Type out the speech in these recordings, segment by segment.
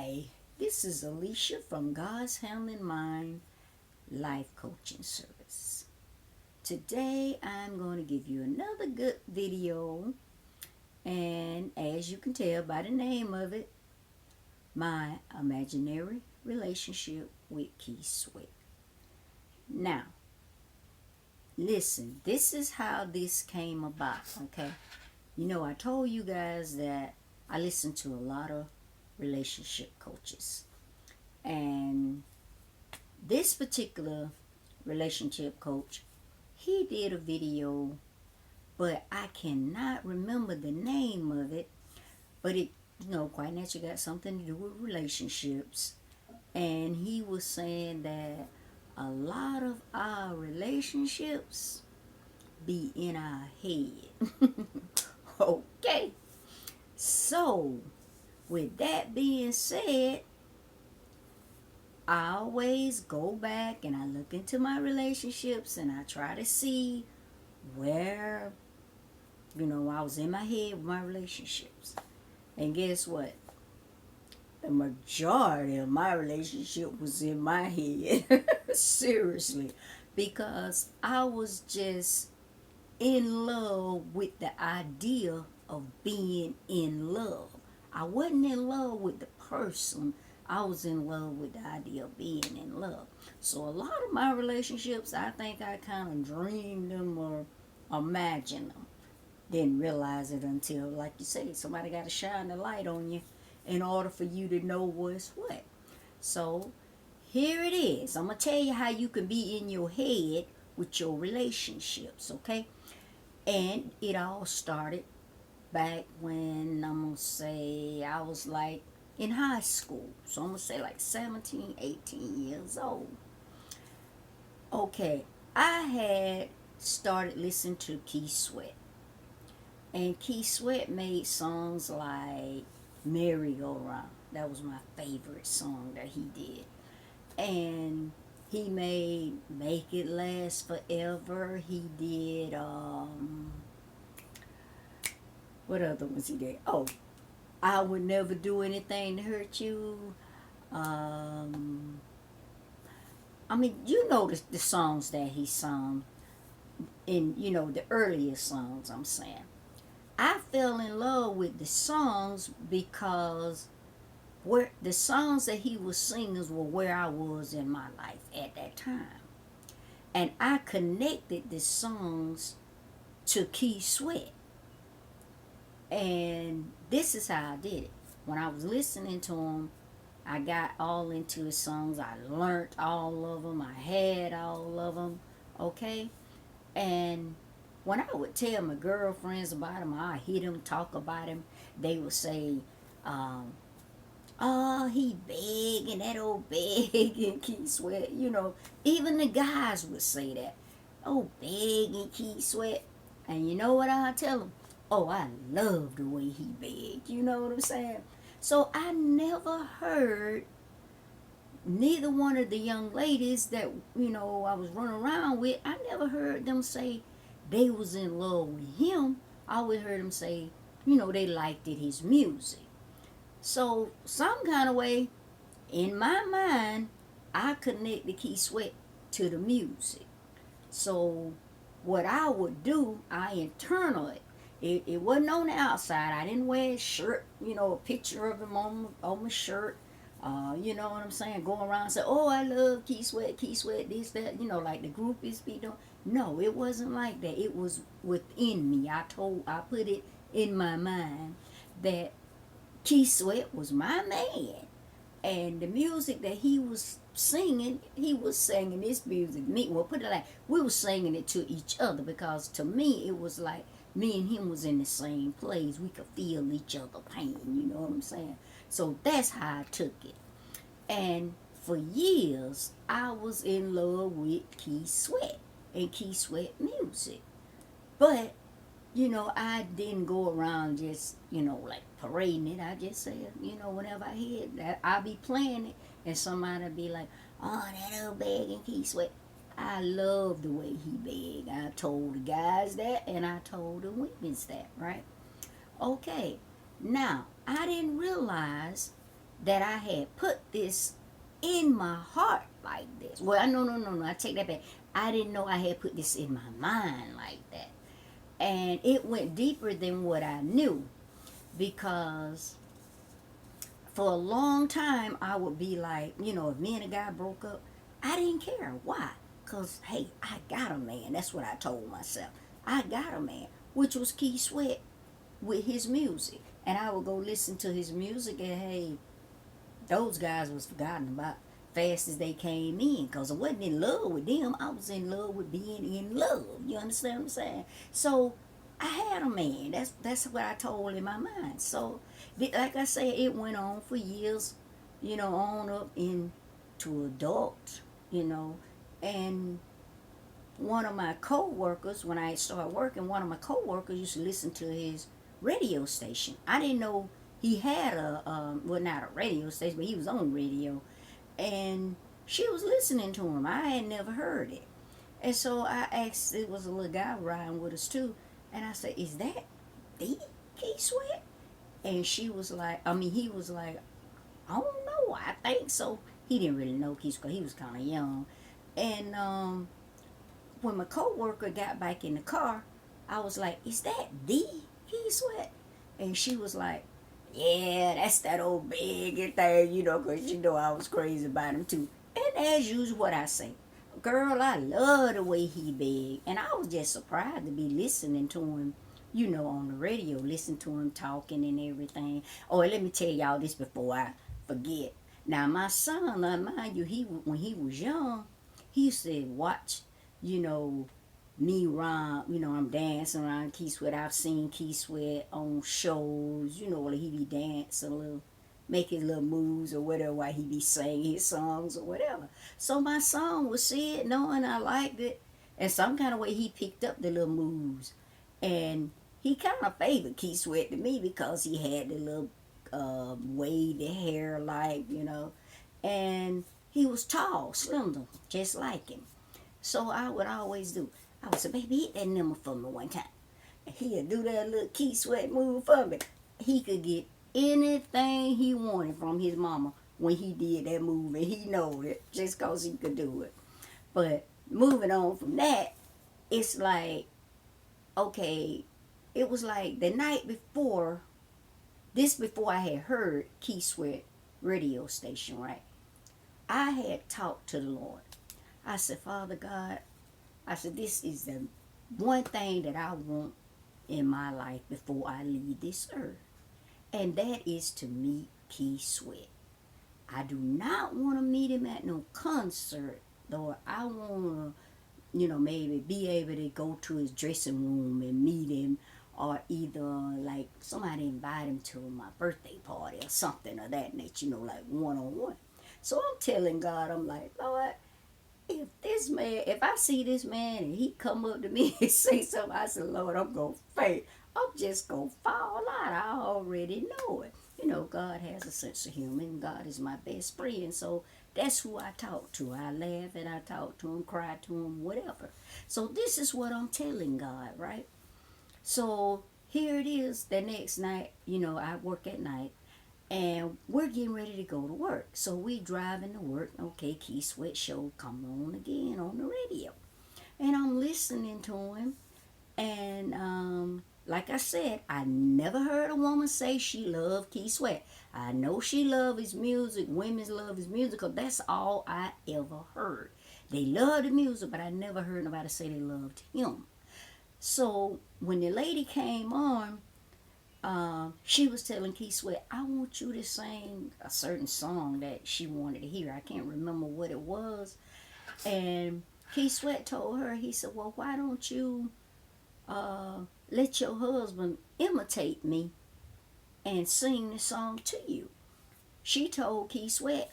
Hi, this is Alicia from God's Hand and Mind Life Coaching Service. Today I'm going to give you another good video, and as you can tell by the name of it, my imaginary relationship with Keith Sweat. Now, listen, this is how this came about, okay? You know, I told you guys that I listen to a lot of relationship coaches. And this particular relationship coach, he did a video, but I cannot remember the name of it. But it, quite naturally got something to do with relationships. And he was saying that a lot of our relationships be in our head. Okay. So, with that being said, I always go back and I look into my relationships and I try to see where, I was in my head with my relationships. And guess what? The majority of my relationship was in my head. Seriously. Because I was just in love with the idea of being in love. I wasn't in love with the person. I was in love with the idea of being in love. So a lot of my relationships, I think I kind of dreamed them or imagined them. Didn't realize it until, like you say, somebody got to shine the light on you in order for you to know what's what. So here it is. I'm going to tell you how you can be in your head with your relationships, okay? And it all started back when I'm going to say I was like in high school. So I'm going to say like 17, 18 years old. Okay, I had started listening to Keith Sweat. And Keith Sweat made songs like Merry Go Round. That was my favorite song that he did. And he made Make It Last Forever. He did, what other ones he did? Oh, I Would Never Do Anything to Hurt You. I mean, you know the songs that he sung in, the earliest songs I'm saying. I fell in love with the songs because where the songs that he was singing were where I was in my life at that time. And I connected the songs to Keith Sweat. And this is how I did it. When I was listening to him, I got all into his songs. I learned all of them. I had all of them. Okay? And when I would tell my girlfriends about him, I hear them talk about him, they would say, oh, he begging, that old begging Keith Sweat. Even the guys would say that. Oh, begging Keith Sweat. And you know what I tell them? Oh, I love the way he begged. You know what I'm saying? So I never heard neither one of the young ladies that, I was running around with, I never heard them say they was in love with him. I always heard them say, they liked his music. So some kind of way, in my mind, I connected Keith Sweat to the music. So what I would do, I internally, it wasn't on the outside. I didn't wear a shirt, a picture of him on my shirt. You know what I'm saying? Go around and say, oh, I love Keith Sweat, this, that, like the groupies be doing. No, it wasn't like that. It was within me. I put it in my mind that Keith Sweat was my man. And the music that he was singing this music. Put it like, we were singing it to each other because to me, it was like me and him was in the same place. We could feel each other pain, you know what I'm saying? So that's how I took it. And for years, I was in love with Keith Sweat and Keith Sweat music. But, I didn't go around just, like parading it. I just said, whenever I hear that, I'll be playing it and somebody be like, oh, that old begging Keith Sweat. I love the way he begged. I told the guys that and I told the women that, right? Okay. Now, I didn't realize that I had put this in my heart like this. Well, no. I take that back. I didn't know I had put this in my mind like that. And it went deeper than what I knew, because for a long time I would be like, if me and a guy broke up, I didn't care. Why? Because, hey, I got a man. That's what I told myself. I got a man, which was Keith Sweat with his music. And I would go listen to his music, and hey, those guys was forgotten about fast as they came in, because I wasn't in love with them. I was in love with being in love. You understand what I'm saying? So I had a man. That's what I told in my mind. So like I said, it went on for years, on up into adult, and one of my co-workers, when I started working, one of my co-workers used to listen to his radio station. I didn't know he had well, not a radio station, but he was on radio. And she was listening to him. I had never heard it. And so I asked, it was a little guy riding with us too, and I said, is that the Keith Sweat? And he was like, I don't know, I think so. He didn't really know Keith Sweat, he was kind of young. And when my coworker got back in the car, I was like, is that the Keith Sweat? And she was like, yeah, that's that old big thing, because I was crazy about him too. And as usual, what I say, girl, I love the way he big. And I was just surprised to be listening to him, on the radio, listen to him talking and everything. Oh, let me tell y'all this before I forget. Now, my son, mind you, when he was young, he used to watch, you know, me around, I'm dancing around Keith Sweat. I've seen Keith Sweat on shows, where he be dancing a little, make his little moves or whatever while he be singing his songs or whatever. So my son would see it, knowing I liked it, and some kind of way he picked up the little moves. And he kind of favored Keith Sweat to me because he had the little wavy hair, and he was tall, slender, just like him. So I would always do. I would say, baby, hit that number for me one time. And he'd do that little Keith Sweat move for me. He could get anything he wanted from his mama when he did that move, and he knowed it just because he could do it. But moving on from that, it's like, okay, it was like the night before, before I had heard Keith Sweat radio station, right? I had talked to the Lord. I said, Father God, I said, this is the one thing that I want in my life before I leave this earth. And that is to meet Keith Sweat. I do not want to meet him at no concert, though I want to, maybe be able to go to his dressing room and meet him, or either like somebody invite him to my birthday party or something of that nature, like one-on-one. So I'm telling God, I'm like, Lord, if I see this man and he come up to me and say something, I said, Lord, I'm going to faint. I'm just going to fall out. I already know it. God has a sense of humor, and God is my best friend. So that's who I talk to. I laugh and I talk to him, cry to him, whatever. So this is what I'm telling God, right? So here it is the next night, I work at night. And we're getting ready to go to work. So we driving to work. Okay, Keith Sweat show come on again on the radio. And I'm listening to him. And like I said, I never heard a woman say she loved Keith Sweat. I know she loved his music. Women love his music, because that's all I ever heard. They love the music, but I never heard nobody say they loved him. So when the lady came on, she was telling Keith Sweat, I want you to sing a certain song that she wanted to hear. I can't remember what it was. And Keith Sweat told her, he said, well, why don't you let your husband imitate me and sing the song to you? She told Keith Sweat,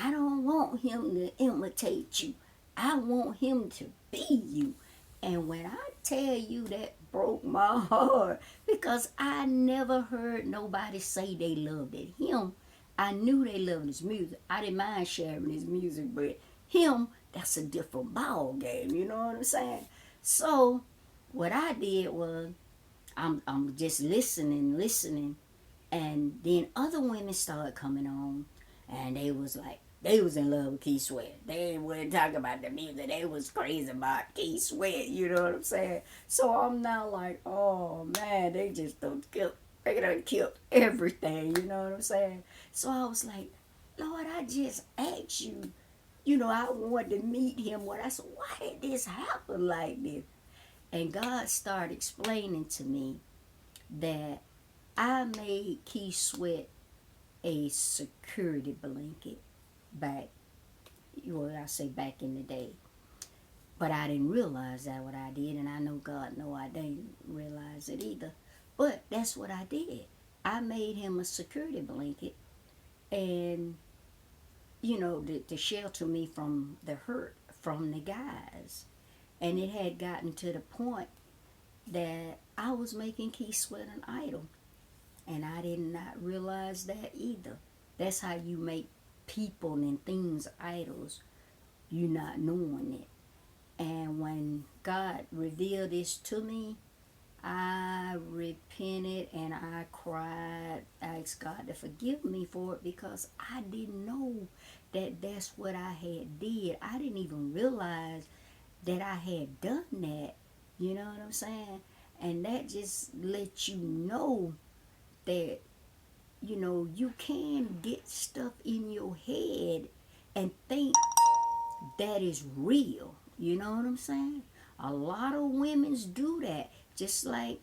I don't want him to imitate you. I want him to be you. And when I tell you, that broke my heart, because I never heard nobody say they loved it. Him, I knew they loved his music. I didn't mind sharing his music, but him, that's a different ball game. You know what I'm saying? So what I did was, I'm just listening, And then other women started coming on, and they was like, they was in love with Keith Sweat. They wouldn't talk about the music. They was crazy about Keith Sweat. You know what I'm saying? So I'm now like, oh man, they just don't kill. They done killed everything. You know what I'm saying? So I was like, Lord, I just asked you. You know, I wanted to meet him. What I said, why did this happen like this? And God started explaining to me that I made Keith Sweat a security blanket back, well, I say back in the day. But I didn't realize that what I did, and I know God know I didn't realize it either. But that's what I did. I made him a security blanket, and to shelter me from the hurt from the guys. And it had gotten to the point that I was making Keith Sweat an idol. And I did not realize that either. That's how you make people and things idols, you not knowing it. And when God revealed this to me, I repented and I cried. I asked God to forgive me for it because I didn't know that that's what I had did. I didn't even realize that I had done that. You know what I'm saying? And that just lets you know that you can get stuff in your head and think that is real. You know what I'm saying? A lot of women's do that. Just like